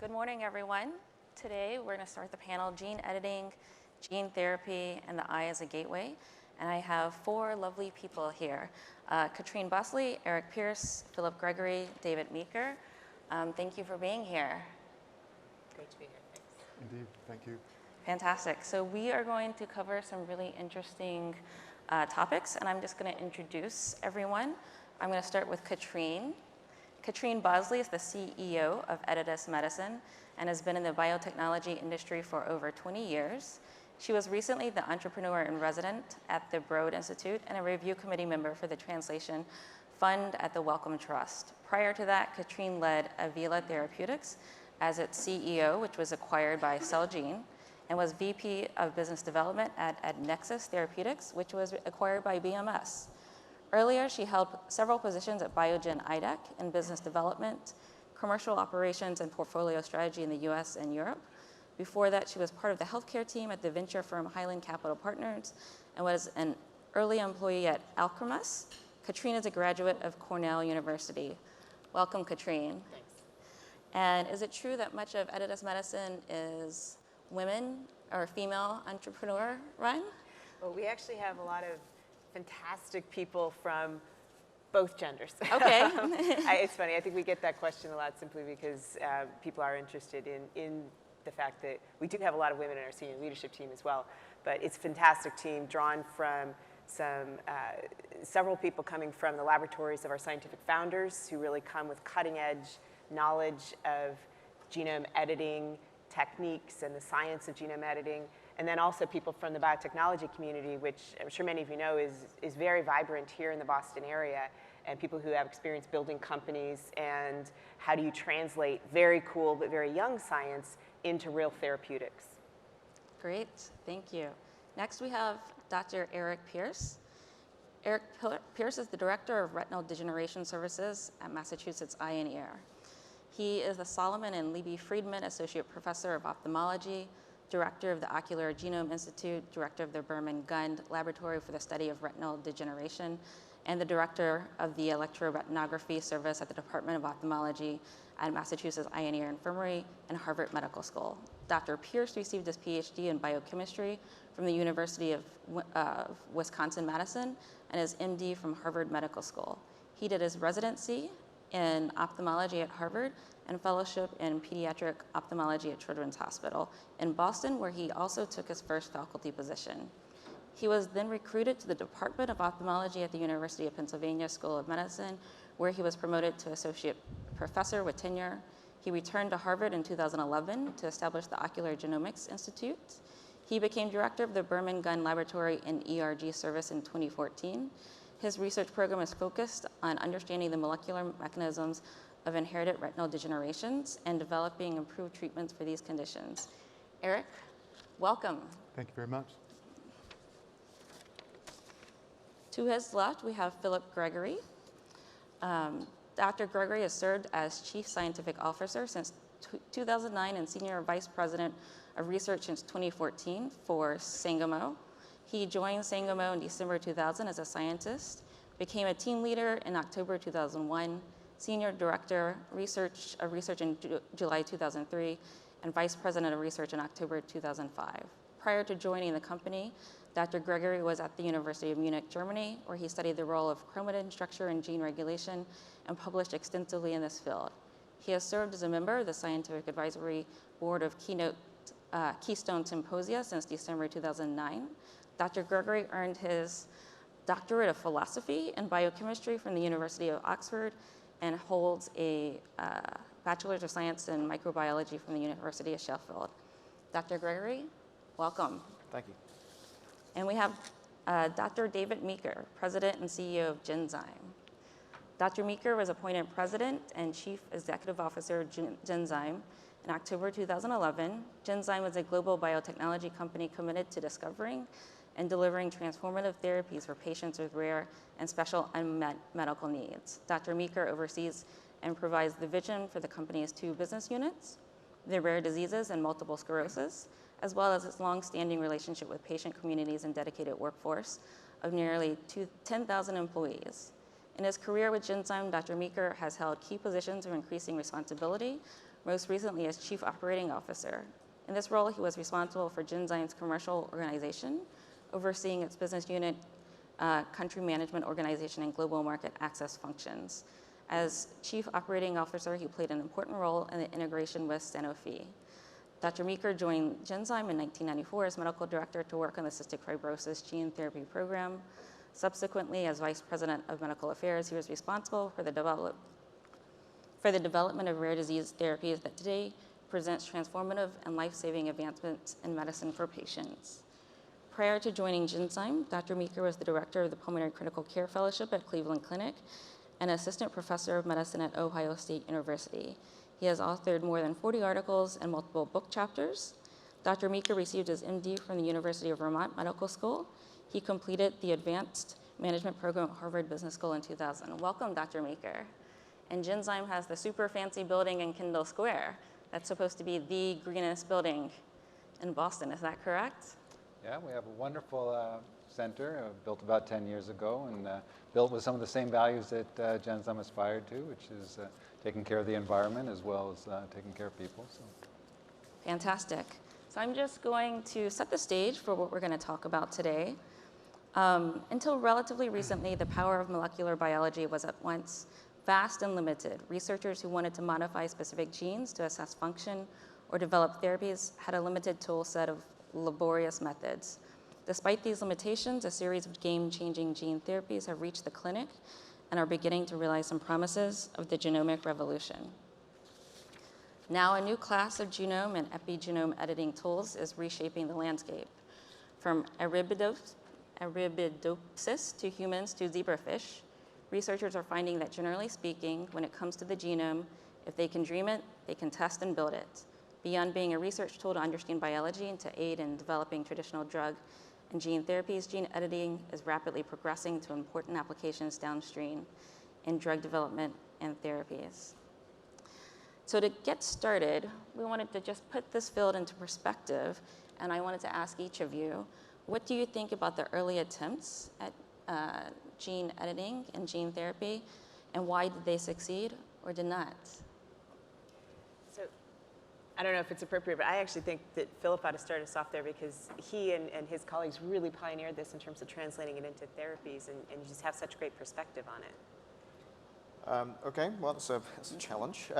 Good morning, everyone. Today, we're going to start the panel, Gene Editing, Gene Therapy, and the Eye as a Gateway. And I have four lovely people here. Katrine Bosley, Eric Pierce, Philip Gregory, David Meeker. Thank you for being here. Great to be here, thanks. Indeed, thank you. Fantastic. So we are going to cover some really interesting topics, and I'm just going to introduce everyone. I'm going to start with Katrine. Katrine Bosley is the CEO of Editas Medicine and has been in the biotechnology industry for over 20 years. She was recently the entrepreneur in resident at the Broad Institute and a review committee member for the Translation Fund at the Wellcome Trust. Prior to that, Katrine led Avila Therapeutics as its CEO, which was acquired by Celgene, and was VP of Business Development at Nexus Therapeutics, which was acquired by BMS. Earlier, she held several positions at Biogen IDEC in business development, commercial operations, and portfolio strategy in the US and Europe. Before that, she was part of the healthcare team at the venture firm Highland Capital Partners and was an early employee at Alkermes. Katrine is a graduate of Cornell University. Welcome, Katrine. Thanks. And is it true that much of Editas Medicine is women or female entrepreneur run? Well, we actually have a lot of fantastic people from both genders. Okay. It's funny, I think we get that question a lot simply because people are interested in the fact that we do have a lot of women in our senior leadership team as well. But it's a fantastic team drawn from several people coming from the laboratories of our scientific founders who really come with cutting edge knowledge of genome editing techniques and the science of genome editing. And then also people from the biotechnology community, which I'm sure many of you know is very vibrant here in the Boston area, and people who have experience building companies and how do you translate very cool but very young science into real therapeutics. Great, thank you. Next we have Dr. Eric Pierce. Eric Pierce is the Director of Retinal Degeneration Services at Massachusetts Eye and Ear. He is the Solman and Libe Friedman Associate Professor of Ophthalmology, Director of the Ocular Genome Institute, Director of the Berman Gund Laboratory for the Study of Retinal Degeneration, and the Director of the Electroretinography Service at the Department of Ophthalmology at Massachusetts Eye and Ear Infirmary and Harvard Medical School. Dr. Pierce received his PhD in biochemistry from the University of Wisconsin-Madison and his MD from Harvard Medical School. He did his residency in ophthalmology at Harvard and fellowship in pediatric ophthalmology at Children's Hospital in Boston, where he also took his first faculty position. He was then recruited to the Department of Ophthalmology at the University of Pennsylvania School of Medicine, where he was promoted to associate professor with tenure. He returned to Harvard in 2011 to establish the Ocular Genomics Institute. He became director of the Berman Gund Laboratory and ERG service in 2014. His research program is focused on understanding the molecular mechanisms of inherited retinal degenerations and developing improved treatments for these conditions. Eric, welcome. Thank you very much. To his left, we have Philip Gregory. Dr. Gregory has served as Chief Scientific Officer since 2009 and Senior Vice President of Research since 2014 for Sangamo. He joined Sangamo in December 2000 as a scientist, became a team leader in October 2001, Senior Director of Research in July 2003, and Vice President of Research in October 2005. Prior to joining the company, Dr. Gregory was at the University of Munich, Germany, where he studied the role of chromatin structure and gene regulation and published extensively in this field. He has served as a member of the Scientific Advisory Board of Keystone Symposia since December 2009. Dr. Gregory earned his doctorate of philosophy in biochemistry from the University of Oxford and holds a bachelor's of science in microbiology from the University of Sheffield. Dr. Gregory, welcome. Thank you. And we have Dr. David Meeker, President and CEO of Genzyme. Dr. Meeker was appointed President and Chief Executive Officer of Genzyme in October 2011. Genzyme is a global biotechnology company committed to discovering and delivering transformative therapies for patients with rare and special unmet medical needs. Dr. Meeker oversees and provides the vision for the company's two business units, the rare diseases and multiple sclerosis, as well as its long-standing relationship with patient communities and dedicated workforce of nearly 10,000 employees. In his career with Genzyme, Dr. Meeker has held key positions of increasing responsibility most recently as Chief Operating Officer. In this role, he was responsible for Genzyme's commercial organization, overseeing its business unit, country management organization, and global market access functions. As Chief Operating Officer, he played an important role in the integration with Sanofi. Dr. Meeker joined Genzyme in 1994 as medical director to work on the cystic fibrosis gene therapy program. Subsequently, as vice president of medical affairs, he was responsible for the development of rare disease therapies that today presents transformative and life-saving advancements in medicine for patients. Prior to joining Genzyme, Dr. Meeker was the director of the Pulmonary Critical Care Fellowship at Cleveland Clinic and assistant professor of medicine at Ohio State University. He has authored more than 40 articles and multiple book chapters. Dr. Meeker received his MD from the University of Vermont Medical School. He completed the advanced management program at Harvard Business School in 2000. Welcome, Dr. Meeker. And Genzyme has the super fancy building in Kendall Square. That's supposed to be the greenest building in Boston, is that correct? Yeah, we have a wonderful center built about 10 years ago and built with some of the same values that Genzyme aspired to, which is taking care of the environment as well as taking care of people. So. Fantastic. So I'm just going to set the stage for what we're going to talk about today. Until relatively recently, the power of molecular biology was at once vast and limited. Researchers who wanted to modify specific genes to assess function or develop therapies had a limited tool set of laborious methods. Despite these limitations, a series of game-changing gene therapies have reached the clinic and are beginning to realize some promises of the genomic revolution. Now, a new class of genome and epigenome editing tools is reshaping the landscape. From Arabidopsis to humans to zebrafish, researchers are finding that generally speaking, when it comes to the genome, if they can dream it, they can test and build it. Beyond being a research tool to understand biology and to aid in developing traditional drug and gene therapies, gene editing is rapidly progressing to important applications downstream in drug development and therapies. So to get started, we wanted to just put this field into perspective, and I wanted to ask each of you, what do you think about the early attempts at gene editing and gene therapy, and why did they succeed or did not? So I don't know if it's appropriate, but I actually think that Philip ought to start us off there because he and his colleagues really pioneered this in terms of translating it into therapies, and you just have such great perspective on it. Okay, well, it's a challenge.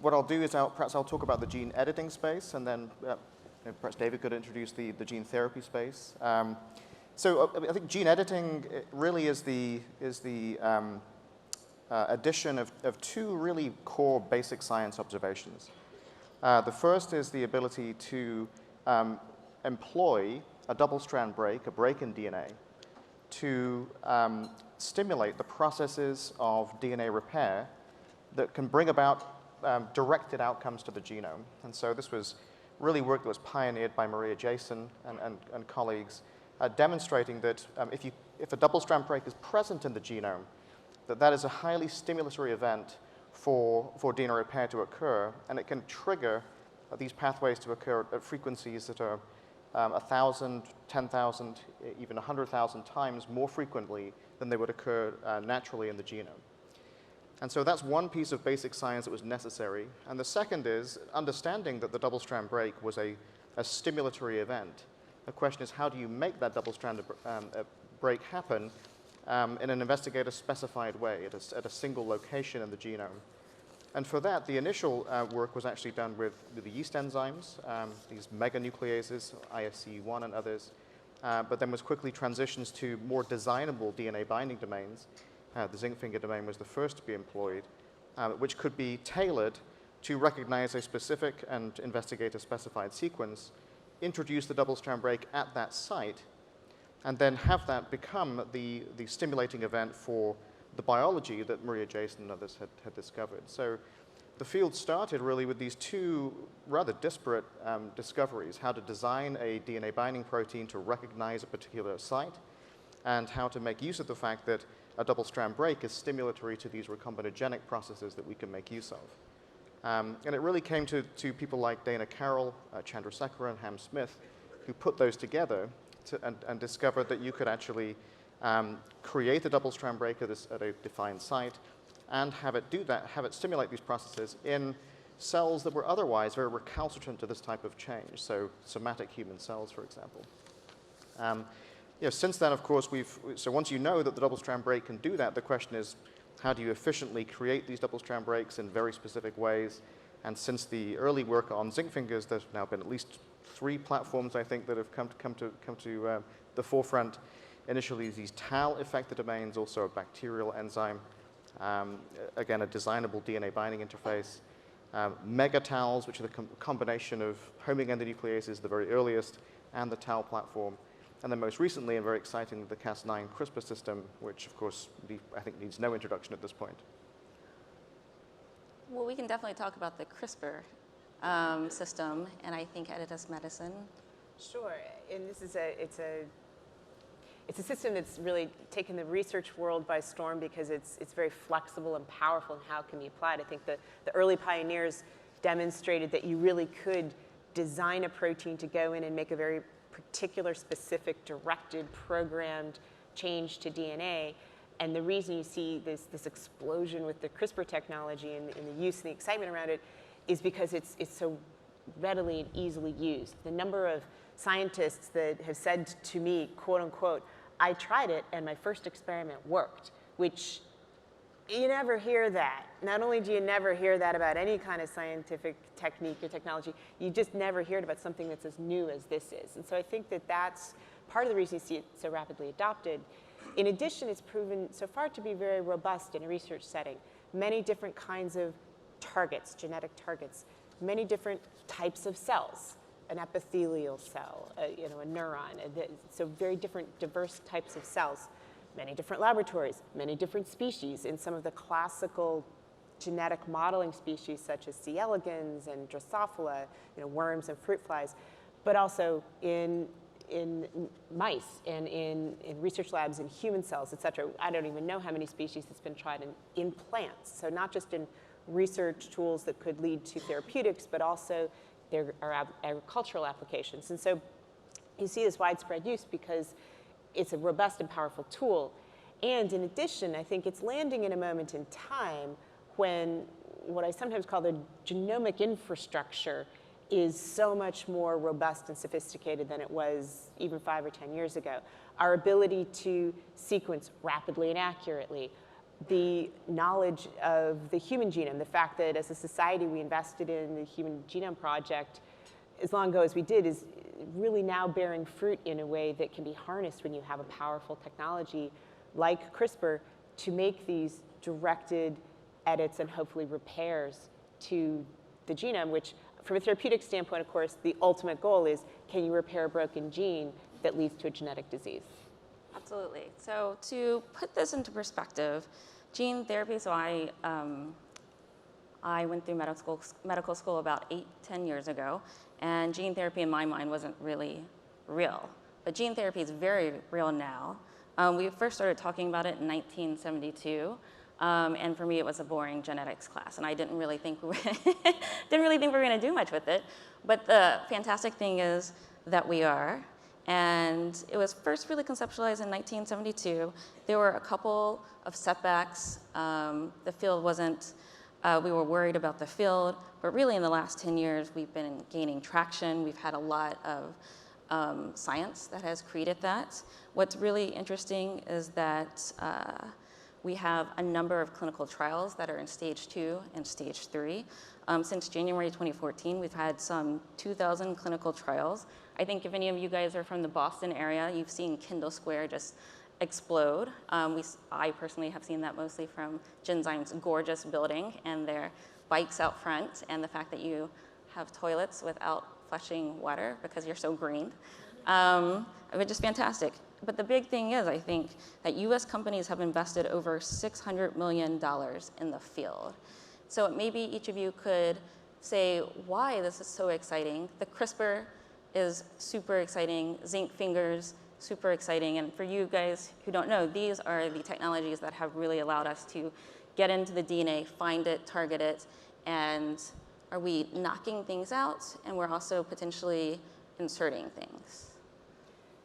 What I'll do is perhaps I'll talk about the gene editing space, and then perhaps David could introduce the gene therapy space. So I think gene editing really is the addition of two really core basic science observations. The first is the ability to employ a double-strand break, a break in DNA, to stimulate the processes of DNA repair that can bring about directed outcomes to the genome. And so this was really work that was pioneered by Maria Jason and colleagues, demonstrating that if a double-strand break is present in the genome, that is a highly stimulatory event for DNA repair to occur, and it can trigger these pathways to occur at frequencies that are 1,000, 10,000, even 100,000 times more frequently than they would occur naturally in the genome. And so that's one piece of basic science that was necessary. And the second is understanding that the double-strand break was a stimulatory event. The question is, how do you make that double-strand break happen in an investigator-specified way at a single location in the genome? And for that, the initial work was actually done with the yeast enzymes, these meganucleases, ISC1 and others, but then was quickly transitioned to more designable DNA binding domains. The zinc finger domain was the first to be employed, which could be tailored to recognize a specific and investigator-specified sequence, introduce the double-strand break at that site, and then have that become the stimulating event for the biology that Maria Jason and others had discovered. So the field started really with these two rather disparate discoveries: how to design a DNA binding protein to recognize a particular site, and how to make use of the fact that a double-strand break is stimulatory to these recombinogenic processes that we can make use of. And it really came to people like Dana Carroll, Chandrasekharan, and Ham Smith, who put those together and discovered that you could actually create a double-strand break at a defined site and have it do that, have it stimulate these processes in cells that were otherwise very recalcitrant to this type of change, so somatic human cells, for example. Since then, of course, so once you know that the double-strand break can do that, the question is, how do you efficiently create these double-strand breaks in very specific ways? And since the early work on zinc fingers, there's now been at least 3 platforms, I think, that have come to the forefront. Initially, these tau effector domains, also a bacterial enzyme, again, a designable DNA binding interface. Megatals, which are the combination of homing endonucleases, the very earliest, and the tau platform. And then most recently, and very exciting, the Cas9 CRISPR system, which, of course, I think needs no introduction at this point. Well, we can definitely talk about the CRISPR system, and I think Editas medicine. Sure, and this is it's a system that's really taken the research world by storm because it's very flexible and powerful in how it can be applied. I think the early pioneers demonstrated that you really could design a protein to go in and make a very particular, specific, directed, programmed change to DNA. And the reason you see this explosion with the CRISPR technology and the use and the excitement around it is because it's so readily and easily used. The number of scientists that have said to me, quote unquote, I tried it and my first experiment worked, which you never hear that. Not only do you never hear that about any kind of scientific technique or technology, you just never hear it about something that's as new as this is. And so I think that that's part of the reason you see it so rapidly adopted. In addition, it's proven so far to be very robust in a research setting. Many different kinds of targets, genetic targets, many different types of cells, an epithelial cell, a neuron, so very different, diverse types of cells, many different laboratories, many different species. In some of the classical genetic modeling species, such as C. elegans and Drosophila, worms and fruit flies, but also in mice and in research labs in human cells, et cetera. I don't even know how many species that's been tried in plants. So not just in research tools that could lead to therapeutics, but also there are agricultural applications. And so you see this widespread use because it's a robust and powerful tool. And in addition, I think it's landing in a moment in time when what I sometimes call the genomic infrastructure is so much more robust and sophisticated than it was even 5 or 10 years ago. Our ability to sequence rapidly and accurately, the knowledge of the human genome, the fact that as a society we invested in the Human Genome Project as long ago as we did is really now bearing fruit in a way that can be harnessed when you have a powerful technology like CRISPR to make these directed edits and hopefully repairs to the genome, which from a therapeutic standpoint, of course, the ultimate goal is, can you repair a broken gene that leads to a genetic disease? Absolutely. So to put this into perspective, gene therapy, so I went through medical school about 8-10 years ago, and gene therapy in my mind wasn't really real. But gene therapy is very real now. We first started talking about it in 1972. And for me, it was a boring genetics class, and I didn't really think we were going to do much with it. But the fantastic thing is that we are, and it was first really conceptualized in 1972. There were a couple of setbacks. The field wasn't. We were worried about the field, but really in the last 10 years, we've been gaining traction. We've had a lot of science that has created that. What's really interesting is that we have a number of clinical trials that are in stage 2 and stage 3. Since January 2014, we've had some 2,000 clinical trials. I think if any of you guys are from the Boston area, you've seen Kendall Square just explode. I personally have seen that mostly from Genzyme's gorgeous building and their bikes out front, and the fact that you have toilets without flushing water because you're so green. It was just fantastic. But the big thing is, I think, that US companies have invested over $600 million in the field. So maybe each of you could say why this is so exciting. The CRISPR is super exciting, zinc fingers, super exciting. And for you guys who don't know, these are the technologies that have really allowed us to get into the DNA, find it, target it, and are we knocking things out? And we're also potentially inserting things.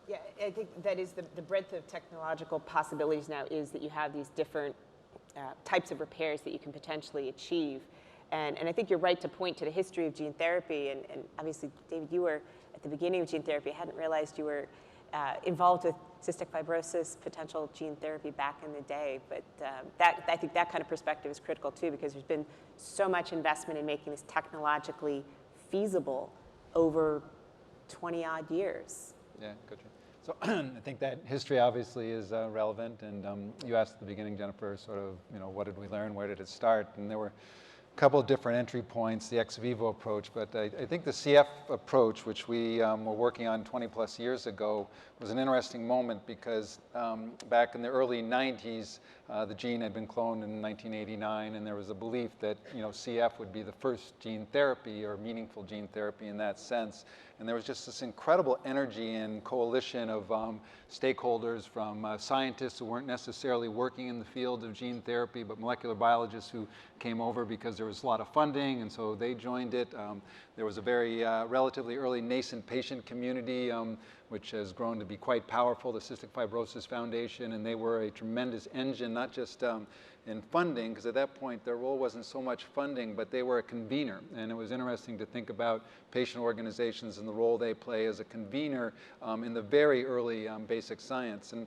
Yeah, I think that is the breadth of technological possibilities now is that you have these different types of repairs that you can potentially achieve. And I think you're right to point to the history of gene therapy. And obviously, David, you were at the beginning of gene therapy. I hadn't realized you were involved with cystic fibrosis potential gene therapy back in the day. But I think that kind of perspective is critical too, because there's been so much investment in making this technologically feasible over 20 odd years. Yeah, Katrine. So I think that history obviously is relevant, and you asked at the beginning, Jennifer, sort of, what did we learn, where did it start? And there were a couple of different entry points, the ex vivo approach, but I think the CF approach, which we were working on 20 plus years ago, was an interesting moment because back in the early 90s, the gene had been cloned in 1989, and there was a belief that CF would be the first gene therapy or meaningful gene therapy in that sense. And there was just this incredible energy and coalition of stakeholders, from scientists who weren't necessarily working in the field of gene therapy, but molecular biologists who came over because there was a lot of funding, and so they joined it. There was a very relatively early nascent patient community, which has grown to be quite powerful, the Cystic Fibrosis Foundation, and they were a tremendous engine, not just in funding, because at that point their role wasn't so much funding, but they were a convener. And it was interesting to think about patient organizations and the role they play as a convener in the very early basic science. And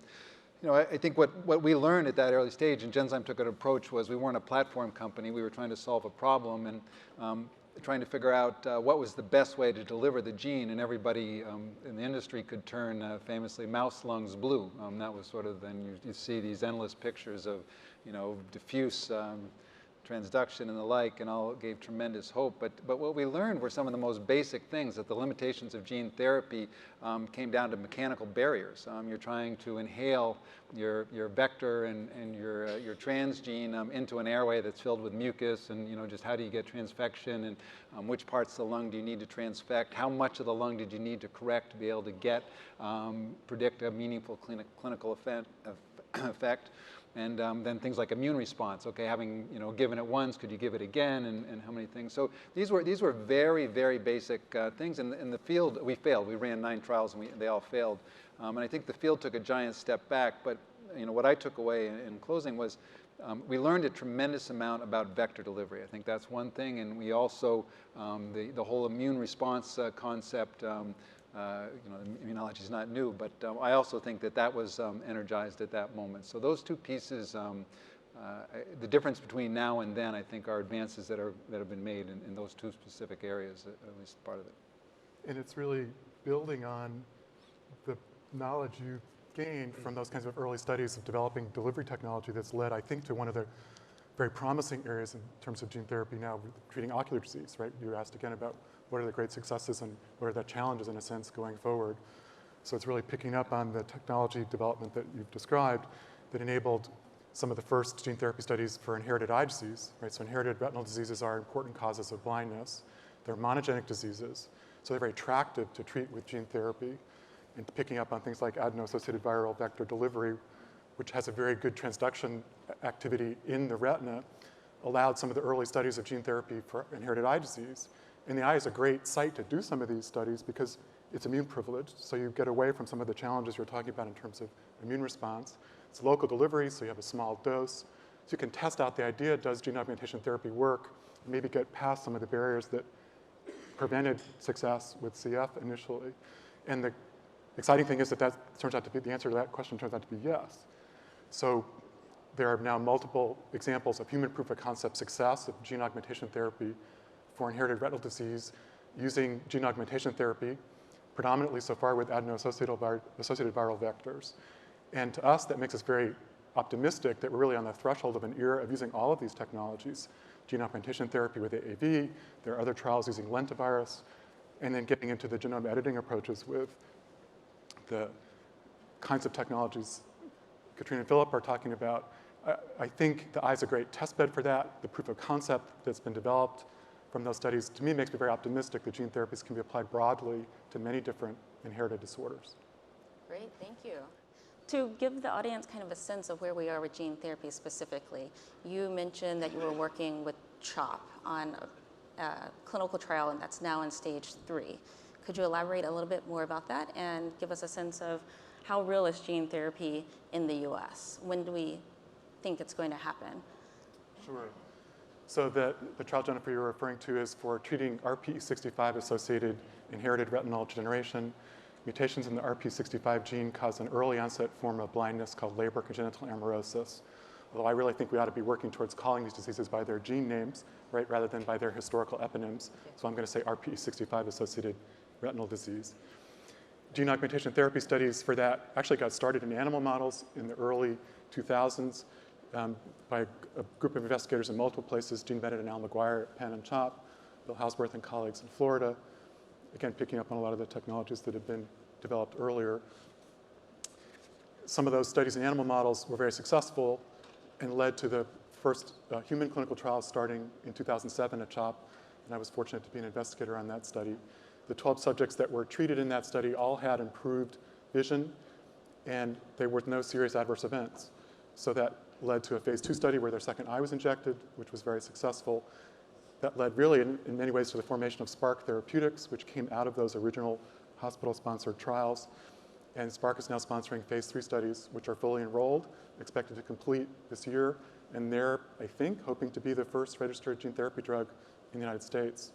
I think what we learned at that early stage, and Genzyme took an approach, was we weren't a platform company. We were trying to solve a problem and trying to figure out what was the best way to deliver the gene, and everybody in the industry could turn famously mouse lungs blue. That was sort of, then you see these endless pictures of diffuse transduction and the like, and all gave tremendous hope. But what we learned were some of the most basic things, that the limitations of gene therapy came down to mechanical barriers. You're trying to inhale your vector and your transgene into an airway that's filled with mucus, and just how do you get transfection, and which parts of the lung do you need to transfect, how much of the lung did you need to correct to be able to predict a meaningful clinical effect. And then things like immune response. Okay, having given it once, could you give it again, and how many things? So these were very, very basic things. In the field, we failed. We ran 9 trials, and they all failed. And I think the field took a giant step back. But what I took away in closing was we learned a tremendous amount about vector delivery. I think that's one thing. And we also the whole immune response concept. Immunology is not new, but I also think that was energized at that moment. So those two pieces, the difference between now and then, I think, are advances that have been made in those two specific areas, at least part of it. And it's really building on the knowledge you gained from those kinds of early studies of developing delivery technology that's led, I think, to one of the very promising areas in terms of gene therapy now, treating ocular disease, right? You asked again about what are the great successes and what are the challenges, in a sense, going forward. So it's really picking up on the technology development that you've described that enabled some of the first gene therapy studies for inherited eye disease, right? So inherited retinal diseases are important causes of blindness. They're monogenic diseases, so they're very attractive to treat with gene therapy. And picking up on things like adeno-associated viral vector delivery, which has a very good transduction activity in the retina, allowed some of the early studies of gene therapy for inherited eye disease. And the eye is a great site to do some of these studies because it's immune privileged, so you get away from some of the challenges you're talking about in terms of immune response. It's local delivery, so you have a small dose. So you can test out the idea, does gene augmentation therapy work, and maybe get past some of the barriers that prevented success with CF initially. And the exciting thing is that turns out to be, the answer to that question turns out to be yes. So there are now multiple examples of human proof of concept success of gene augmentation therapy for inherited retinal disease using gene augmentation therapy, predominantly so far with adeno-associated viral vectors. And to us, that makes us very optimistic that we're really on the threshold of an era of using all of these technologies. Gene augmentation therapy with AAV, there are other trials using lentivirus, and then getting into the genome editing approaches with the kinds of technologies Katrine and Philip are talking about. I think the eye is a great test bed for that. The proof of concept that's been developed from those studies, to me, makes me very optimistic that gene therapies can be applied broadly to many different inherited disorders. Great, thank you. To give the audience kind of a sense of where we are with gene therapy specifically, you mentioned that you were working with CHOP on a clinical trial, and that's now in stage 3. Could you elaborate a little bit more about that and give us a sense of how real is gene therapy in the US? When do we think it's going to happen? Sure. So the trial, Jennifer, you're referring to is for treating RPE65-associated inherited retinal degeneration. Mutations in the RPE65 gene cause an early onset form of blindness called Leber congenital amaurosis. Although I really think we ought to be working towards calling these diseases by their gene names, right, rather than by their historical eponyms. So I'm going to say RPE65-associated retinal disease. Gene augmentation therapy studies for that actually got started in animal models in the early 2000s by a group of investigators in multiple places, Gene Bennett and Al McGuire at Penn and CHOP, Bill Hausworth and colleagues in Florida, again, picking up on a lot of the technologies that had been developed earlier. Some of those studies in animal models were very successful and led to the first human clinical trials starting in 2007 at CHOP, and I was fortunate to be an investigator on that study. The 12 subjects that were treated in that study all had improved vision, and there were no serious adverse events. So that led to a phase 2 study where their second eye was injected, which was very successful. That led really, in many ways, to the formation of Spark Therapeutics, which came out of those original hospital-sponsored trials. And Spark is now sponsoring phase 3 studies, which are fully enrolled, expected to complete this year. And they're, I think, hoping to be the first registered gene therapy drug in the United States.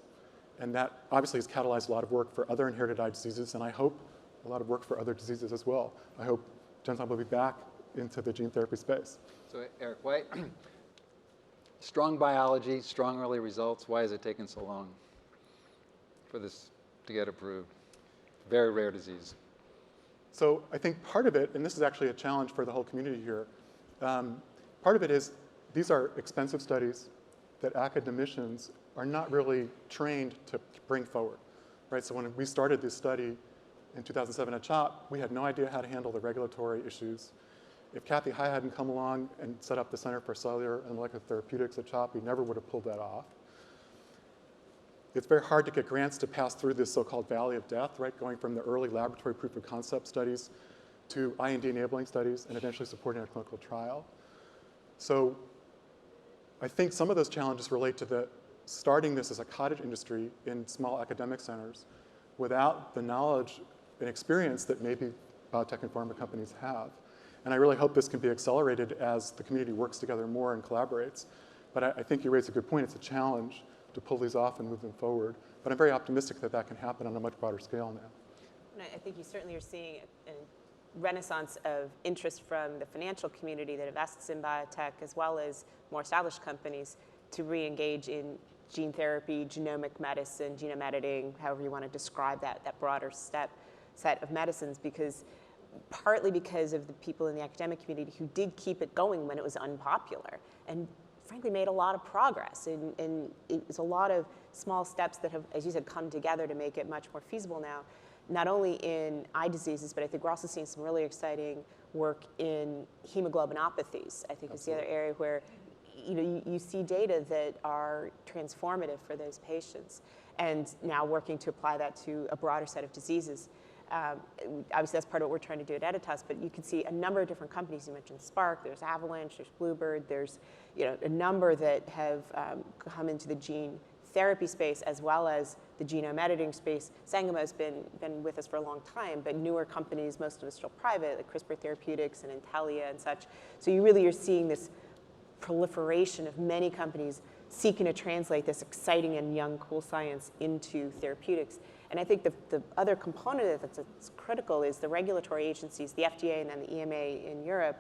And that obviously has catalyzed a lot of work for other inherited eye diseases, and I hope a lot of work for other diseases as well. I hope Genzyme will be back into the gene therapy space. So Eric, why strong biology, strong early results, why has it taken so long for this to get approved? Very rare disease. So I think part of it, and this is actually a challenge for the whole community here, part of it is these are expensive studies that academicians are not really trained to bring forward, right? So when we started this study in 2007 at CHOP, we had no idea how to handle the regulatory issues. If Kathy Hai hadn't come along and set up the Center for Cellular and Molecular Therapeutics at CHOP, we never would have pulled that off. It's very hard to get grants to pass through this so-called valley of death, right? Going from the early laboratory proof of concept studies to IND-enabling studies and eventually supporting a clinical trial. So I think some of those challenges relate to the starting this as a cottage industry in small academic centers without the knowledge and experience that maybe biotech and pharma companies have. And I really hope this can be accelerated as the community works together more and collaborates. But I think you raise a good point. It's a challenge to pull these off and move them forward. But I'm very optimistic that that can happen on a much broader scale now. And I think you certainly are seeing a renaissance of interest from the financial community that invests in biotech, as well as more established companies, to re-engage in gene therapy, genomic medicine, genome editing, however you want to describe that broader set of medicines, partly because of the people in the academic community who did keep it going when it was unpopular and frankly made a lot of progress. And it was a lot of small steps that have, as you said, come together to make it much more feasible now, not only in eye diseases, but I think we're also seeing some really exciting work in hemoglobinopathies. I think is the other area where you see data that are transformative for those patients, and now working to apply that to a broader set of diseases. Obviously, that's part of what we're trying to do at Editas, but you can see a number of different companies. You mentioned Spark, there's Avalanche, there's Bluebird, there's a number that have come into the gene therapy space as well as the genome editing space. Sangamo has been with us for a long time, but newer companies, most of them still private, like CRISPR Therapeutics and Intellia and such. So you really are seeing this proliferation of many companies seeking to translate this exciting and young, cool science into therapeutics. And I think the other component of it that's critical is the regulatory agencies, the FDA and then the EMA in Europe,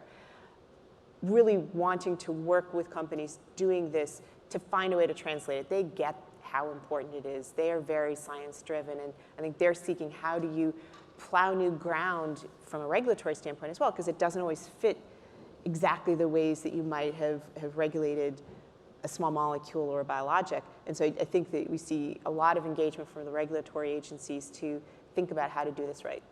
really wanting to work with companies doing this to find a way to translate it. They get how important it is. They are very science-driven, and I think they're seeking how do you plow new ground from a regulatory standpoint as well, because it doesn't always fit exactly the ways that you might have regulated a small molecule or a biologic. And so I think that we see a lot of engagement from the regulatory agencies to think about how to do this right.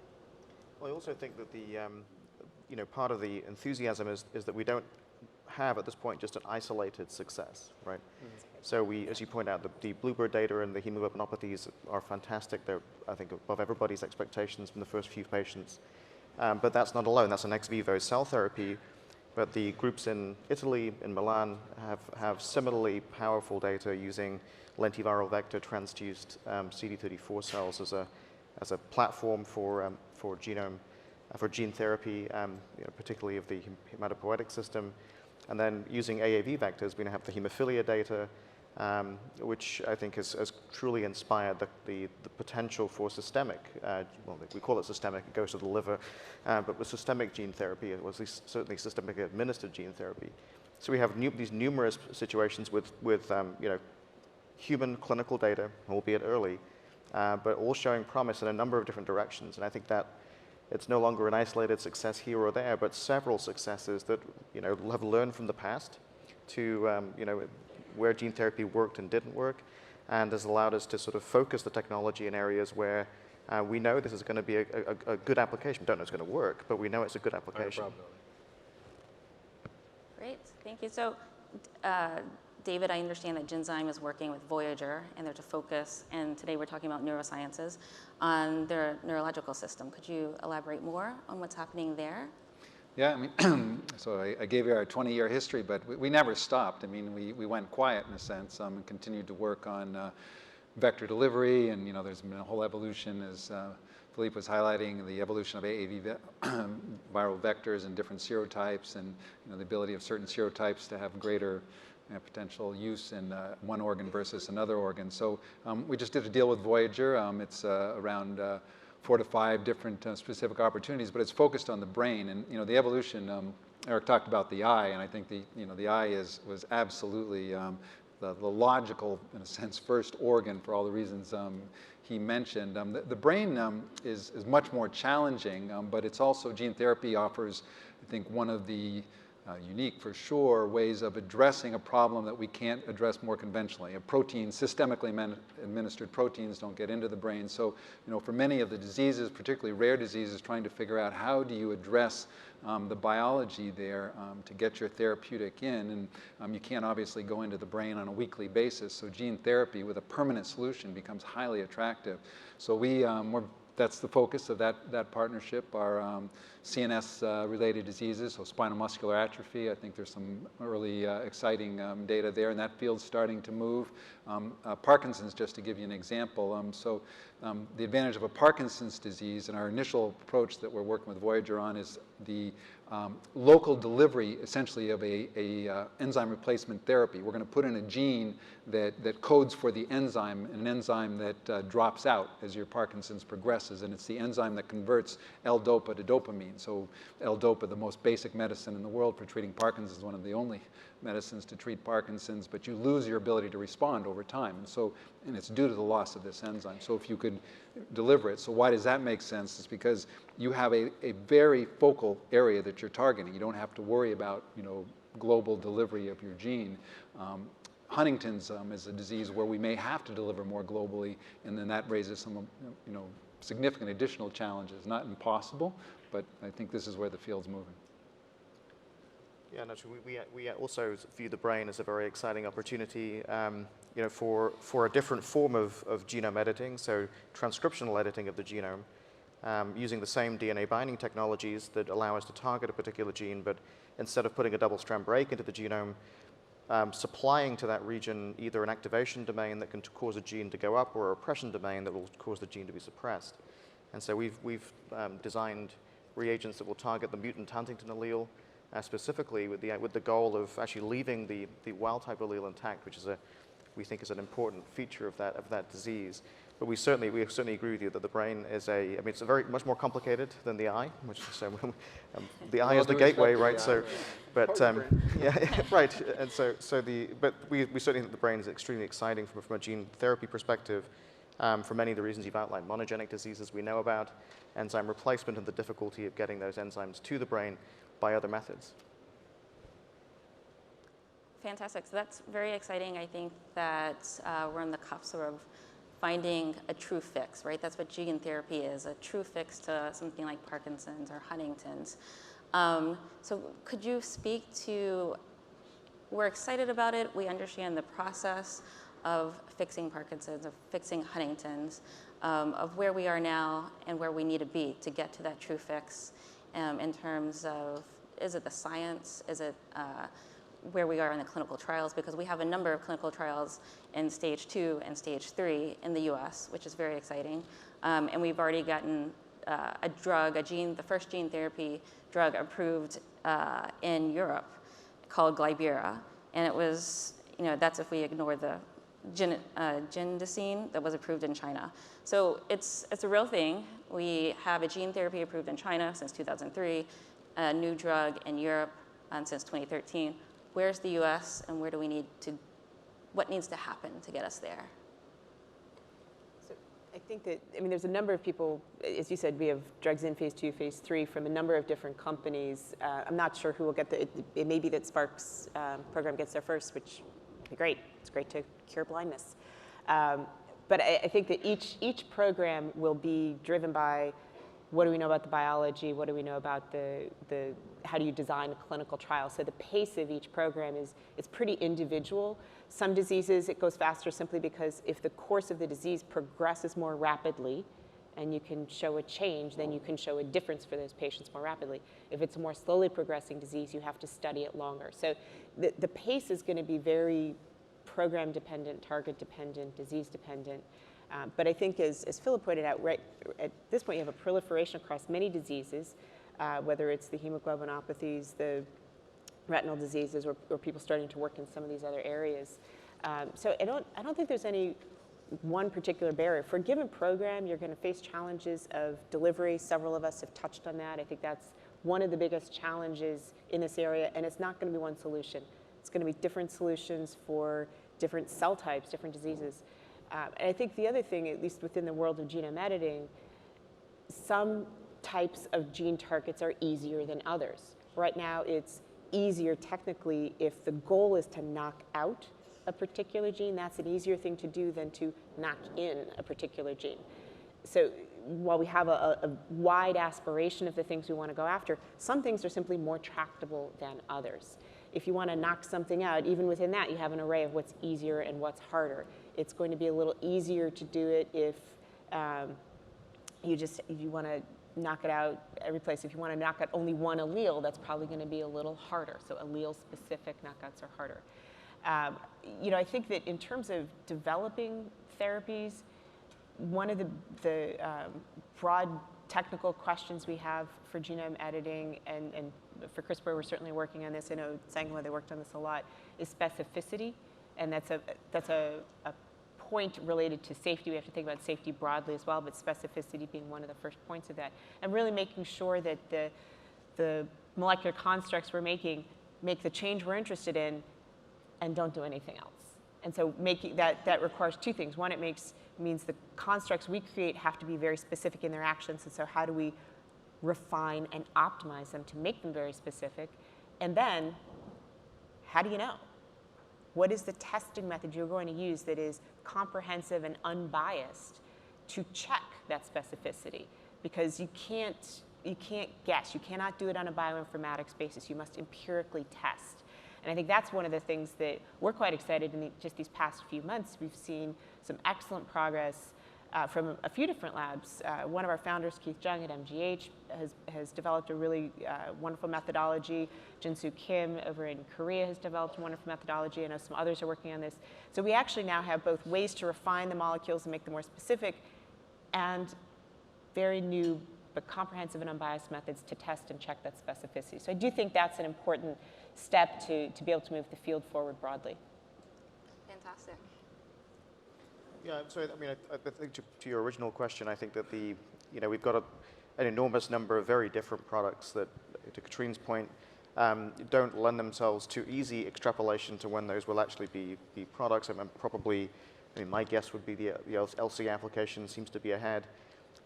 Well, I also think that the, part of the enthusiasm is that we don't have at this point just an isolated success, right? So we, as you point out, the Bluebird data and the hemoglobinopathies are fantastic. They're, I think, above everybody's expectations from the first few patients. But that's not alone. That's an ex vivo cell therapy. But the groups in Italy, in Milan, have similarly powerful data using lentiviral vector transduced CD34 cells as a platform for gene therapy, particularly of the hematopoietic system. And then using AAV vectors, we now have the hemophilia data, which I think has truly inspired the potential for systemic, well, we call it systemic, it goes to the liver, but with systemic gene therapy, it was certainly systemic administered gene therapy. So we have these numerous situations with you know, human clinical data, albeit early, but all showing promise in a number of different directions. And I think that it's no longer an isolated success here or there, but several successes that, you know, have learned from the past to, you know, where gene therapy worked and didn't work, and has allowed us to sort of focus the technology in areas where we know this is going to be a good application. We don't know it's going to work, but we know it's a good application. Great, thank you. So, David, I understand that Genzyme is working with Voyager, and there's a focus, and today we're talking about neurosciences, on their neurological system. Could you elaborate more on what's happening there? Yeah, I mean, so I gave you our 20-year history, but we never stopped. I mean, we went quiet in a sense, and continued to work on vector delivery, and, you know, there's been a whole evolution, as Philippe was highlighting, the evolution of AAV viral vectors and different serotypes, and, you know, the ability of certain serotypes to have greater potential use in one organ versus another organ. So we just did a deal with Voyager. It's around 4 to 5 different specific opportunities, but it's focused on the brain. And, you know, the evolution, Eric talked about the eye, and I think the eye was absolutely the logical, in a sense, first organ for all the reasons he mentioned. The brain is much more challenging, but it's also, gene therapy offers, I think, one of the unique, for sure, ways of addressing a problem that we can't address more conventionally. A protein, systemically administered proteins don't get into the brain. So, you know, for many of the diseases, particularly rare diseases, trying to figure out how do you address the biology there to get your therapeutic in. And you can't obviously go into the brain on a weekly basis. So gene therapy with a permanent solution becomes highly attractive. So that's the focus of that partnership, our CNS-related diseases, so spinal muscular atrophy. I think there's some early exciting data there, and that field's starting to move. Parkinson's, just to give you an example. The advantage of a Parkinson's disease, and our initial approach that we're working with Voyager on, is the local delivery, essentially, of a enzyme replacement therapy. We're going to put in a gene that codes for the enzyme, an enzyme that drops out as your Parkinson's progresses, and it's the enzyme that converts L-DOPA to dopamine. So L-DOPA, the most basic medicine in the world for treating Parkinson's, one of the only medicines to treat Parkinson's, but you lose your ability to respond over time. And it's due to the loss of this enzyme. So if you could deliver it. So why does that make sense? It's because you have a very focal area that you're targeting. You don't have to worry about, you know, global delivery of your gene. Huntington's is a disease where we may have to deliver more globally, and then that raises some, you know, significant additional challenges. Not impossible, but I think this is where the field's moving. Yeah, no, we also view the brain as a very exciting opportunity, you know, for a different form of genome editing, so transcriptional editing of the genome, using the same DNA binding technologies that allow us to target a particular gene, but instead of putting a double-strand break into the genome, supplying to that region either an activation domain that can cause a gene to go up or a repression domain that will cause the gene to be suppressed. And so we've designed reagents that will target the mutant Huntington allele, specifically with the goal of actually leaving the wild-type allele intact, which is we think is an important feature of that disease. But we certainly agree with you that the brain is it's much more complicated than the eye, which so the eye is the gateway, right? So, but yeah, right. And but we certainly think the brain is extremely exciting from a gene therapy perspective, for many of the reasons you've outlined: monogenic diseases we know about, enzyme replacement, and the difficulty of getting those enzymes to the brain by other methods. Fantastic. So that's very exciting. I think that we're on the cusp of finding a true fix, right? That's what gene therapy is, a true fix to something like Parkinson's or Huntington's. So could you speak to, we're excited about it, we understand the process of fixing Parkinson's, of fixing Huntington's, of where we are now and where we need to be to get to that true fix, in terms of, is it the science, is it where we are in the clinical trials, because we have a number of clinical trials in stage 2 and stage 3 in the US, which is very exciting. And we've already gotten the first gene therapy drug approved in Europe called Glybera. And it was, That's if we ignore the Genzyme that was approved in China. So it's a real thing. We have a gene therapy approved in China since 2003, a new drug in Europe since 2013. Where's the US and what needs to happen to get us there? So I think that, there's a number of people, as you said, we have drugs in phase 2, phase 3 from a number of different companies. I'm not sure who will get it may be that Spark's program gets there first, which would be great. It's great to cure blindness. But I think that each program will be driven by what do we know about the biology, what do we know about how do you design a clinical trial. So the pace of each program it's pretty individual. Some diseases, it goes faster simply because if the course of the disease progresses more rapidly and you can show a change, then you can show a difference for those patients more rapidly. If it's a more slowly progressing disease, you have to study it longer. So the pace is going to be very program dependent, target dependent, disease dependent. But I think as Philip pointed out, right at this point you have a proliferation across many diseases, whether it's the hemoglobinopathies, the retinal diseases, or people starting to work in some of these other areas. So I don't think there's any one particular barrier. For a given program, you're going to face challenges of delivery. Several of us have touched on that. I think that's one of the biggest challenges in this area, and it's not going to be one solution. It's going to be different solutions for different cell types, different diseases. And I think the other thing, at least within the world of genome editing, some types of gene targets are easier than others. Right now, it's easier technically if the goal is to knock out a particular gene. That's an easier thing to do than to knock in a particular gene. So while we have a wide aspiration of the things we want to go after, some things are simply more tractable than others. If you want to knock something out, even within that, you have an array of what's easier and what's harder. It's going to be a little easier to do it if you want to knock it out every place. If you want to knock out only one allele, that's probably going to be a little harder. So allele-specific knockouts are harder. I think that in terms of developing therapies, one of the broad technical questions we have for genome editing, and for CRISPR, we're certainly working on this. I know Sangamo, they worked on this a lot, is specificity. And that's a point related to safety. We have to think about safety broadly as well, but specificity being one of the first points of that. And really making sure that the molecular constructs we're making make the change we're interested in and don't do anything else. And so making that requires two things. One, it means the constructs we create have to be very specific in their actions. And so how do we refine and optimize them to make them very specific? And then, how do you know? What is the testing method you're going to use that is comprehensive and unbiased to check that specificity? Because you can't guess. You cannot do it on a bioinformatics basis. You must empirically test. And I think that's one of the things that we're quite excited in just these past few months. We've seen some excellent progress from a few different labs. One of our founders, Keith Jung at MGH, has developed a really wonderful methodology. Jinsu Kim over in Korea has developed a wonderful methodology. I know some others are working on this. So we actually now have both ways to refine the molecules and make them more specific, and very new but comprehensive and unbiased methods to test and check that specificity. So I do think that's an important step to be able to move the field forward broadly. Fantastic. Yeah, so I think to your original question, I think that we've got an enormous number of very different products that, to Katrine's point, don't lend themselves to easy extrapolation to when those will actually be products. My guess would be the LC application seems to be ahead.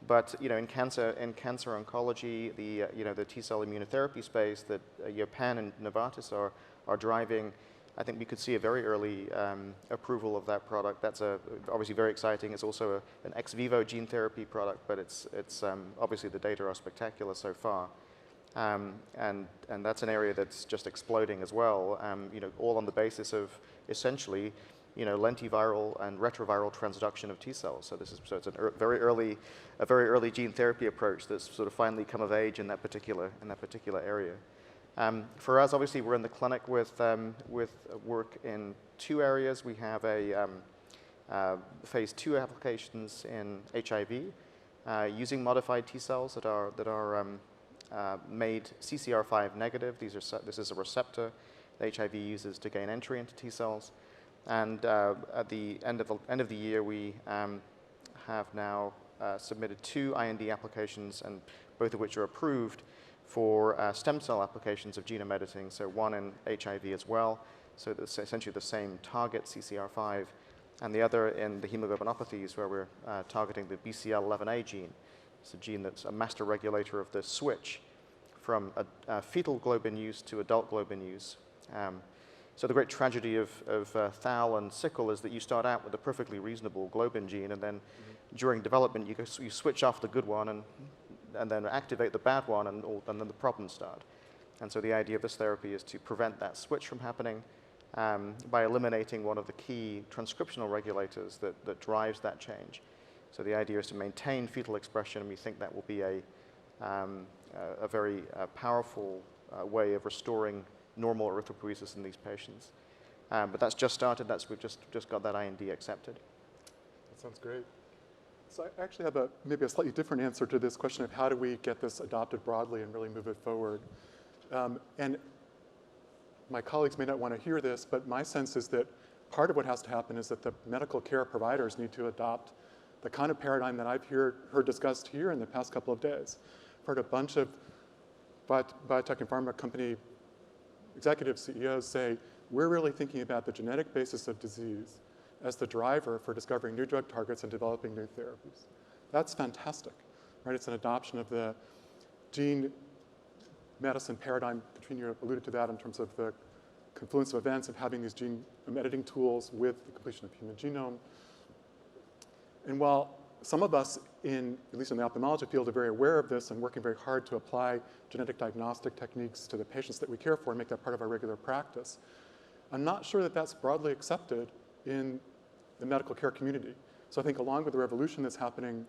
But in cancer oncology, the T-cell immunotherapy space that Penn and Novartis are driving, I think we could see a very early approval of that product. That's obviously very exciting. It's also an ex vivo gene therapy product, but it's obviously the data are spectacular so far, and that's an area that's just exploding as well. All on the basis of essentially lentiviral and retroviral transduction of T cells. So it's a very early gene therapy approach that's sort of finally come of age in that particular area. For us, obviously, we're in the clinic with work in two areas. We have phase 2 applications in HIV using modified T cells that are made CCR5 negative. This is a receptor that HIV uses to gain entry into T cells. And at the end of the year, we have now submitted 2 IND applications, and both of which are approved for stem cell applications of genome editing. So one in HIV as well, so that's essentially the same target, CCR5, and the other in the hemoglobinopathies, where we're targeting the BCL11A gene. It's a gene that's a master regulator of the switch from fetal globin use to adult globin use. So the great tragedy of Thal and sickle is that you start out with a perfectly reasonable globin gene, and then during development you switch off the good one and then activate the bad one, and then the problems start. And so the idea of this therapy is to prevent that switch from happening by eliminating one of the key transcriptional regulators that drives that change. So the idea is to maintain fetal expression, and we think that will be a very powerful way of restoring normal erythropoiesis in these patients. But that's just started. We've just got that IND accepted. That sounds great. So I actually have maybe a slightly different answer to this question of how do we get this adopted broadly and really move it forward. And my colleagues may not want to hear this, but my sense is that part of what has to happen is that the medical care providers need to adopt the kind of paradigm that I've heard discussed here in the past couple of days. I've heard a bunch of biotech and pharma company executive CEOs say, we're really thinking about the genetic basis of disease as the driver for discovering new drug targets and developing new therapies. That's fantastic, right? It's an adoption of the gene medicine paradigm. Katrine, you alluded to that in terms of the confluence of events of having these gene editing tools with the completion of human genome. And while some of us, at least in the ophthalmology field, are very aware of this and working very hard to apply genetic diagnostic techniques to the patients that we care for and make that part of our regular practice, I'm not sure that that's broadly accepted in the medical care community. So I think along with the revolution that's happening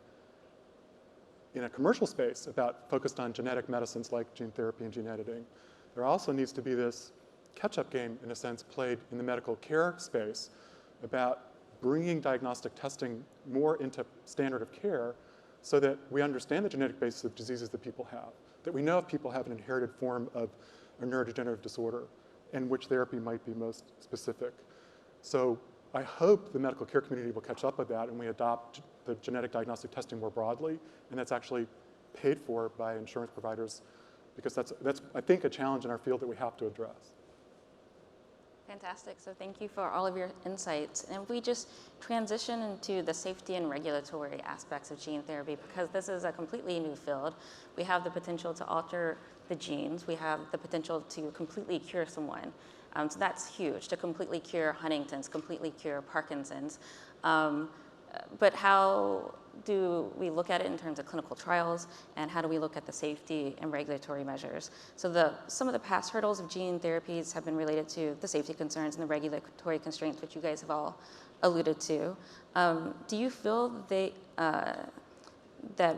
in a commercial space focused on genetic medicines like gene therapy and gene editing, there also needs to be this catch-up game, in a sense, played in the medical care space about bringing diagnostic testing more into standard of care so that we understand the genetic basis of diseases that people have, that we know if people have an inherited form of a neurodegenerative disorder and which therapy might be most specific. So I hope the medical care community will catch up with that and we adopt the genetic diagnostic testing more broadly, and that's actually paid for by insurance providers, because that's I think, a challenge in our field that we have to address. Fantastic. So thank you for all of your insights. And if we just transition into the safety and regulatory aspects of gene therapy, because this is a completely new field, we have the potential to alter the genes. We have the potential to completely cure someone. So that's huge, to completely cure Huntington's, completely cure Parkinson's. But how do we look at it in terms of clinical trials, and how do we look at the safety and regulatory measures? So some of the past hurdles of gene therapies have been related to the safety concerns and the regulatory constraints, which you guys have all alluded to. Do you feel that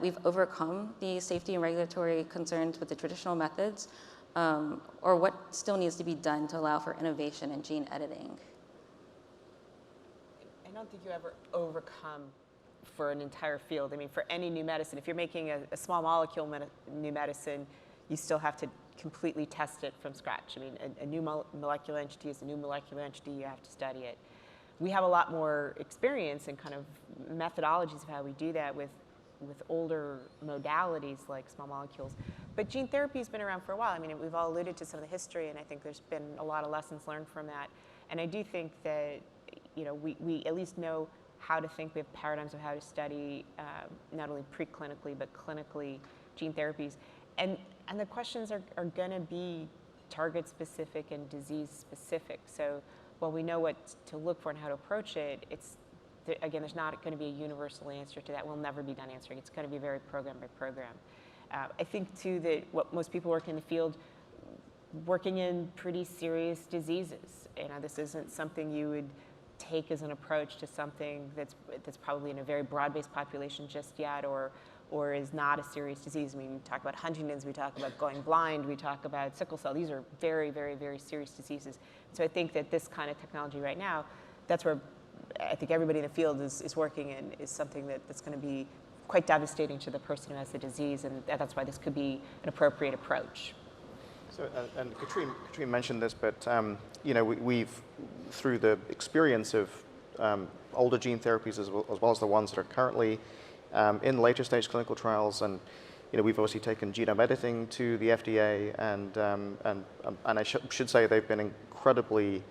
we've overcome the safety and regulatory concerns with the traditional methods, or what still needs to be done to allow for innovation in gene editing? I don't think you ever overcome for an entire field. I mean, for any new medicine, if you're making a small molecule new medicine, you still have to completely test it from scratch. I mean, a new molecular entity is a new molecular entity. You have to study it. We have a lot more experience and kind of methodologies of how we do that with older modalities like small molecules. But gene therapy has been around for a while. I mean, we've all alluded to some of the history, and I think there's been a lot of lessons learned from that. And I do think that we at least know how to think. We have paradigms of how to study, not only preclinically, but clinically, gene therapies. And the questions are going to be target-specific and disease-specific. So while we know what to look for and how to approach it, again, there's not going to be a universal answer to that. We'll never be done answering. It's going to be very program by program. I think, too, that what most people working in the field, working in pretty serious diseases, this isn't something you would take as an approach to something that's probably in a very broad-based population just yet, or is not a serious disease. I mean, we talk about Huntington's, we talk about going blind, we talk about sickle cell. These are very, very, very serious diseases. So I think that this kind of technology right now, that's where I think everybody in the field is working in, is something that's going to be quite devastating to the person who has the disease, and that's why this could be an appropriate approach. So, and Katrine mentioned this, but you know, we've, through the experience of older gene therapies as well as the ones that are currently in later stage clinical trials, and you know, we've obviously taken genome editing to the FDA, and I should say they've been incredibly,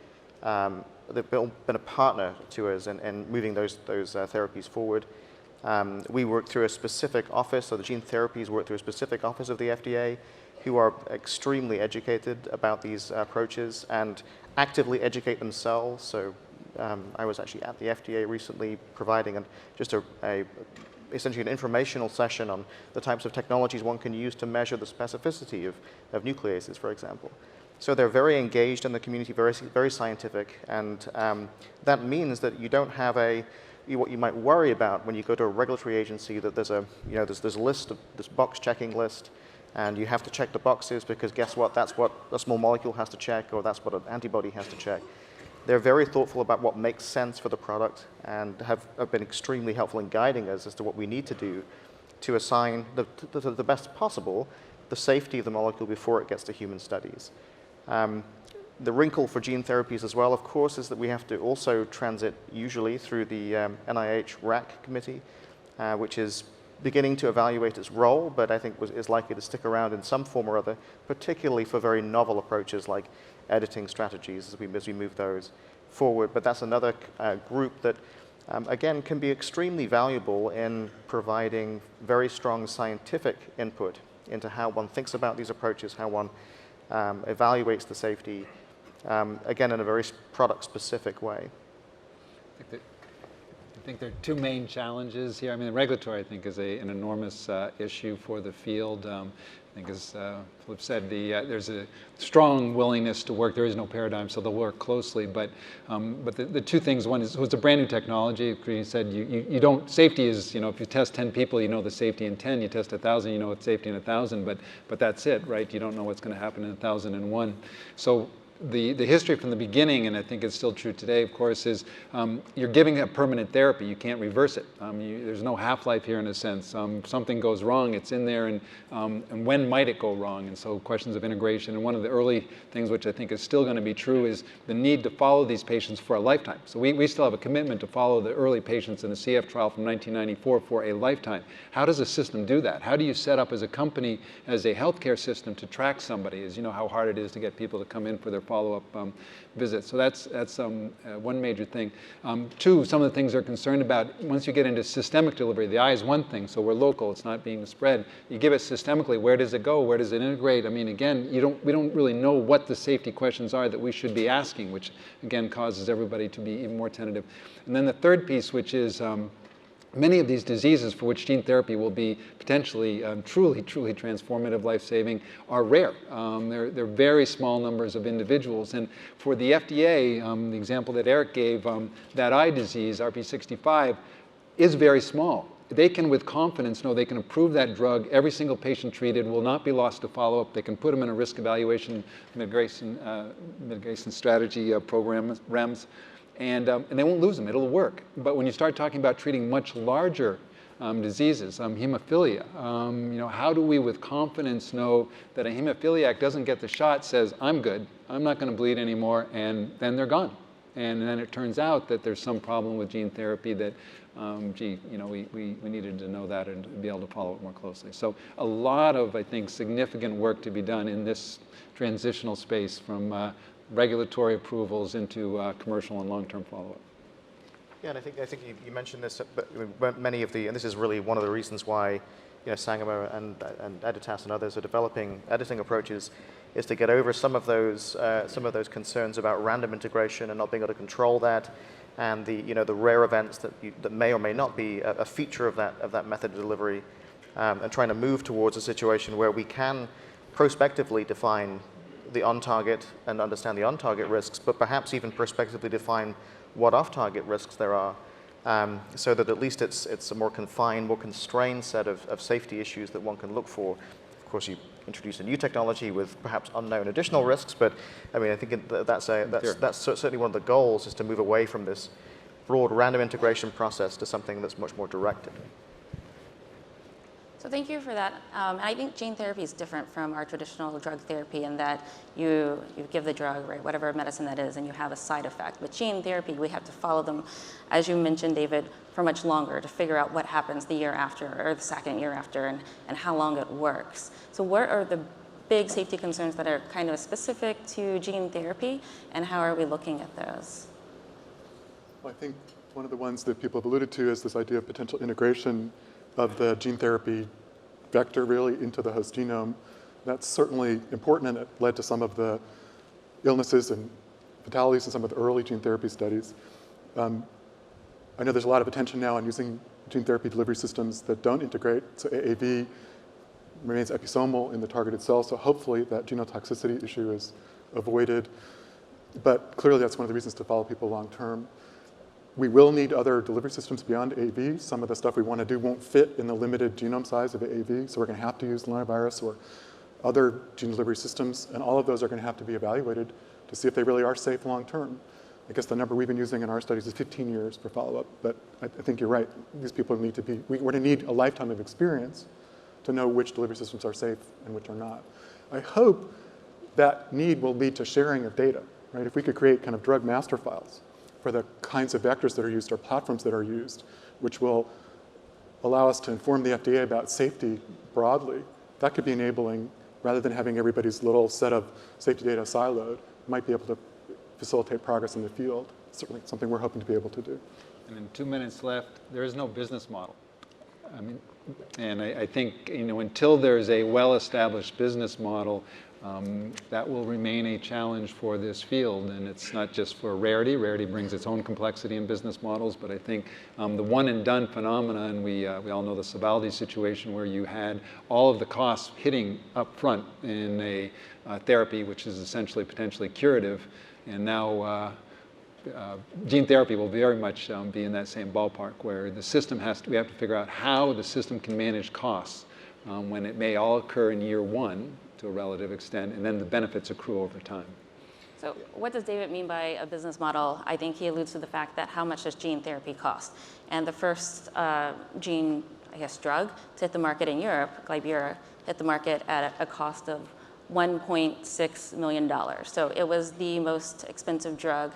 they've been a partner to us in moving those therapies forward. We work through a specific office, so the gene therapies work through a specific office of the FDA, who are extremely educated about these approaches and actively educate themselves. So I was actually at the FDA recently providing just essentially an informational session on the types of technologies one can use to measure the specificity of nucleases, for example. So they're very engaged in the community, very scientific, and that means that you don't have what you might worry about when you go to a regulatory agency, that there's a list of this box checking list, and you have to check the boxes because guess what? That's what a small molecule has to check, or that's what an antibody has to check. They're very thoughtful about what makes sense for the product and have been extremely helpful in guiding us as to what we need to do to assign the best possible the safety of the molecule before it gets to human studies. The wrinkle for gene therapies as well, of course, is that we have to also transit usually through the NIH RAC committee, which is beginning to evaluate its role, but I think is likely to stick around in some form or other, particularly for very novel approaches like editing strategies as we move those forward. But that's another group that, again, can be extremely valuable in providing very strong scientific input into how one thinks about these approaches, how one evaluates the safety, again, in a very product-specific way. I think there are two main challenges here. I mean, the regulatory, I think, is an enormous issue for the field. I think, as Philip said, there's a strong willingness to work. There is no paradigm, so they'll work closely. But the two things: one is it's a brand new technology. He said you don't. Safety is, you know, if you test 10 people, you know the safety in 10. You test 1,000, you know it's safety in 1,000. But that's it, right? You don't know what's going to happen in 1,001. So the history from the beginning, and I think it's still true today, of course, is you're giving a permanent therapy. You can't reverse it. There's no half-life here in a sense. Something goes wrong, it's in there, and when might it go wrong? And so questions of integration. And one of the early things which I think is still going to be true is the need to follow these patients for a lifetime. So we still have a commitment to follow the early patients in the CF trial from 1994 for a lifetime. How does a system do that? How do you set up as a company, as a healthcare system, to track somebody? As you know how hard it is to get people to come in for their follow-up visits. So that's one major thing. Two, some of the things they're concerned about, once you get into systemic delivery, the eye is one thing, so we're local, it's not being spread. You give it systemically, where does it go? Where does it integrate? I mean, again, we don't really know what the safety questions are that we should be asking, which again causes everybody to be even more tentative. And then the third piece, which is many of these diseases for which gene therapy will be potentially truly transformative, life-saving, are rare. They're very small numbers of individuals. And for the FDA, the example that Eric gave, that eye disease, RP65, is very small. They can, with confidence, know they can approve that drug. Every single patient treated will not be lost to follow-up. They can put them in a risk evaluation mitigation strategy program, REMS. And they won't lose them. It'll work. But when you start talking about treating much larger diseases, hemophilia, you know, how do we with confidence know that a hemophiliac doesn't get the shot, says, I'm good, I'm not going to bleed anymore, and then they're gone. And then it turns out that there's some problem with gene therapy that, gee, you know, we needed to know that and be able to follow it more closely. So a lot of, I think, significant work to be done in this transitional space from regulatory approvals into commercial and long-term follow-up. Yeah, and I think you mentioned this, but many of and this is really one of the reasons why, you know, Sangamo and Editas and others are developing editing approaches, is to get over some of those concerns about random integration and not being able to control that, and the rare events that may or may not be a feature of that method of delivery, and trying to move towards a situation where we can prospectively define the on-target and understand the on-target risks, but perhaps even prospectively define what off-target risks there are, so that at least it's a more confined, more constrained set of safety issues that one can look for. Of course, you introduce a new technology with perhaps unknown additional risks, but I mean, I think that's certainly one of the goals, is to move away from this broad random integration process to something that's much more directed. So thank you for that. And I think gene therapy is different from our traditional drug therapy in that you give the drug, right, whatever medicine that is, and you have a side effect. With gene therapy, we have to follow them, as you mentioned, David, for much longer to figure out what happens the year after or the second year after and how long it works. So what are the big safety concerns that are kind of specific to gene therapy, and how are we looking at those? Well, I think one of the ones that people have alluded to is this idea of potential integration of the gene therapy vector really into the host genome. That's certainly important, and it led to some of the illnesses and fatalities in some of the early gene therapy studies. I know there's a lot of attention now on using gene therapy delivery systems that don't integrate, so AAV remains episomal in the targeted cell, so hopefully that genotoxicity issue is avoided. But clearly that's one of the reasons to follow people long term. We will need other delivery systems beyond AAV. Some of the stuff we want to do won't fit in the limited genome size of AAV, so we're going to have to use lentivirus or other gene delivery systems, and all of those are going to have to be evaluated to see if they really are safe long term. I guess the number we've been using in our studies is 15 years for follow-up, but I think you're right. These people need to be, we're going to need a lifetime of experience to know which delivery systems are safe and which are not. I hope that need will lead to sharing of data, right? If we could create kind of drug master files for the kinds of vectors that are used or platforms that are used, which will allow us to inform the FDA about safety broadly, that could be enabling, rather than having everybody's little set of safety data siloed, might be able to facilitate progress in the field. Certainly something we're hoping to be able to do. And in 2 minutes left, there is no business model. I mean, and I think, until there's a well-established business model, that will remain a challenge for this field. And it's not just for rarity. Rarity brings its own complexity in business models, but I think the one and done phenomena, and we all know the Sovaldi situation where you had all of the costs hitting up front in a therapy, which is essentially potentially curative, and now gene therapy will very much be in that same ballpark where the system we have to figure out how the system can manage costs when it may all occur in year one to a relative extent, and then the benefits accrue over time. So what does David mean by a business model? I think he alludes to the fact that how much does gene therapy cost? And the first gene, drug to hit the market in Europe, Libe, hit the market at a cost of $1.6 million. So it was the most expensive drug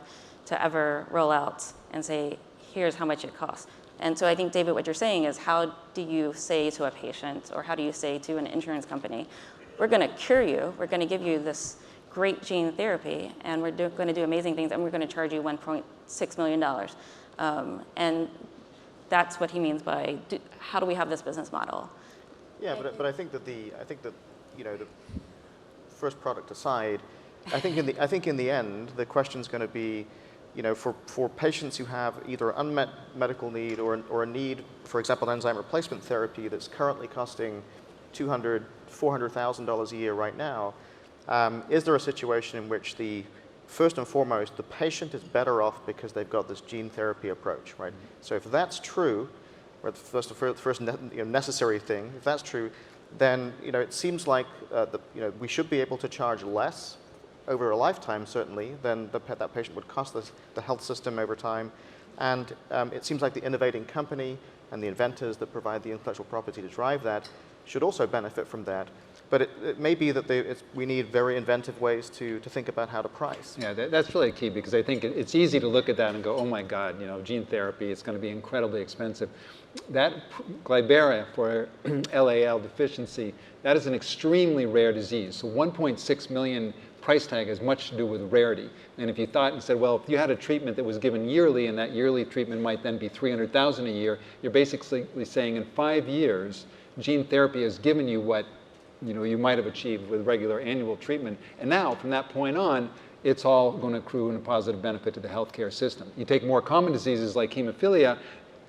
to ever roll out and say, here's how much it costs. And so I think, David, what you're saying is, how do you say to a patient, or how do you say to an insurance company, we're going to cure you, we're going to give you this great gene therapy, and we're going to do amazing things, and we're going to charge you $1.6 million. And that's what he means by, how do we have this business model? Yeah, but I think that the first product aside, I think in the end the question's going to be, for patients who have either unmet medical need or a need, for example, enzyme replacement therapy that's currently costing $200,000, $400,000 a year right now, is there a situation in which first and foremost, the patient is better off because they've got this gene therapy approach, right? So if that's true, or the first necessary thing, if that's true, then it seems like we should be able to charge less over a lifetime, certainly, than that patient would cost the health system over time. And it seems like the innovating company and the inventors that provide the intellectual property to drive that should also benefit from that. But it may be that we need very inventive ways to think about how to price. Yeah, that's really key, because I think it's easy to look at that and go, oh my God, gene therapy, it's going to be incredibly expensive. That Libe for LAL deficiency, that is an extremely rare disease. So 1.6 million price tag has much to do with rarity. And if you thought and said, well, if you had a treatment that was given yearly, and that yearly treatment might then be $300,000 a year, you're basically saying in 5 years, gene therapy has given you what you might have achieved with regular annual treatment. And now, from that point on, it's all going to accrue in a positive benefit to the healthcare system. You take more common diseases like hemophilia,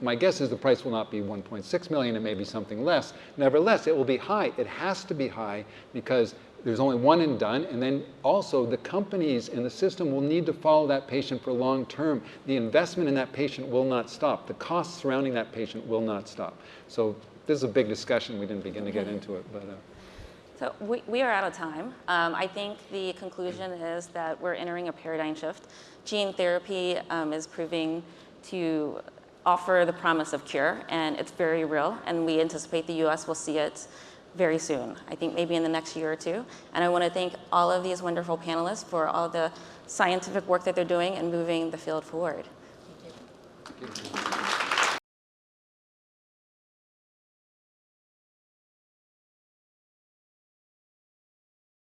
my guess is the price will not be 1.6 million, it may be something less. Nevertheless, it will be high. It has to be high because there's only one and done, and then also the companies in the system will need to follow that patient for long term. The investment in that patient will not stop. The costs surrounding that patient will not stop. So this is a big discussion. We didn't begin to get into it, but. So we are out of time. I think the conclusion is that we're entering a paradigm shift. Gene therapy is proving to offer the promise of cure, and it's very real, and we anticipate the US will see it very soon, I think maybe in the next year or two. And I want to thank all of these wonderful panelists for all the scientific work that they're doing and moving the field forward. Thank you.